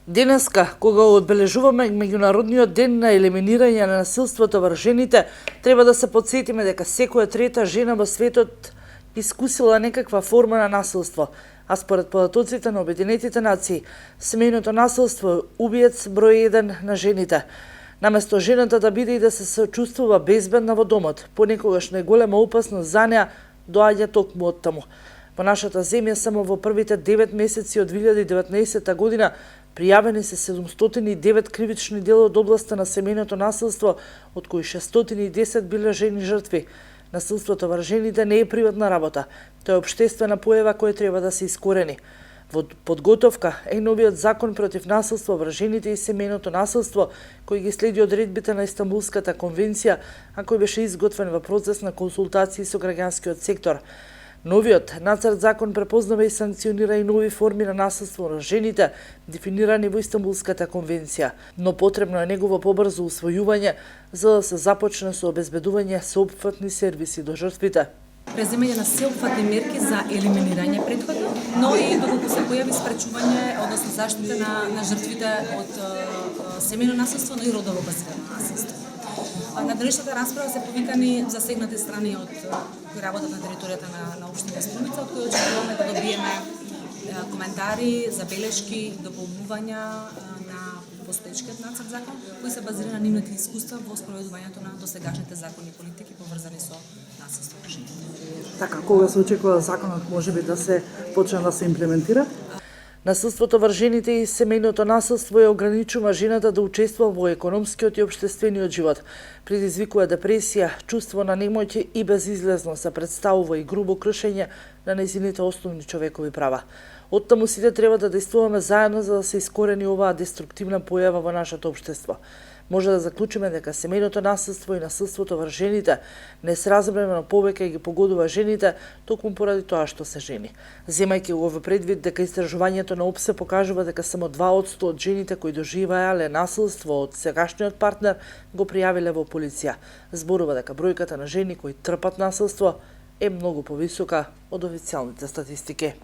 Денеска, кога одбележуваме меѓународниот ден на елиминирање на насилството врз жените, треба да се потсетиме дека секоја трета жена во светот искусила некаква форма на насилство, а според податоците на Обединетите нации, семејното насилство е убиец број 1 на жените. Наместо жената да биде и да се чувствува безбедна во домот, понекогаш најголема опасност за неа доаѓа токму од таму. Во нашата земја само во првите 9 месеци од 2019 година пријавени се 709 кривични дела од областа на семејното насилство, од кои 610 биле жени жртви. Насилството врз жените не е приватна работа, тоа е општествена појава која треба да се искорени. Во подготовка е новиот закон против насилство врз жените и семејното насилство, кој ги следи одредбите на Истанбулската конвенција, а кој беше изготвен во процес на консултации со граѓанскиот сектор. Новиот нацрт закон препознава и санкционира и нови форми на насилство на жените, дефинирани во Истанбулската конвенција, но потребно е негово побрзо усвојување за да се започне со обезбедување соопфатни сервиси до жртвите. Преземање на сеопфатни мерки за елиминирање претходно, но и доколку се појави спречување, односно заштита на жртвите од семејно насилство, но и родово базирано насилство. На денешната расправа се повикани засегнати страни од кои работат на територијата на општина Струмица, од кои очекуваме да добиеме коментари, забелешки, дополнувања на постоечкиот нацрт закон, кои се базирани на нивните искуства во спроведувањето на досегашните закони и политики поврзани со насилство во жените. Така, кога се очекува законот можеби да се почне да се имплементира? Насилството врз жените и семејното насилство ја ограничува жената да учествува во економскиот и општествениот живот. Предизвикува депресија, чувство на немоќ и безизлезност, се представува и грубо кршење на нејзините основни човекови права. Оттаму сите треба да действуваме заедно за да се искорени оваа деструктивна појава во нашето општество. Може да заклучиме дека семејното насилство и насилството врз жените несразмерно повеќе ги погодува жените токму поради тоа што се жени. Земајќи го во предвид дека истражувањето на ОПСЕ покажува дека само 2% од жените кои доживеале насилство од сегашниот партнер го пријавиле во полиција, зборува дека бројката на жени кои трпат насилство е многу повисока од официјалните статистики.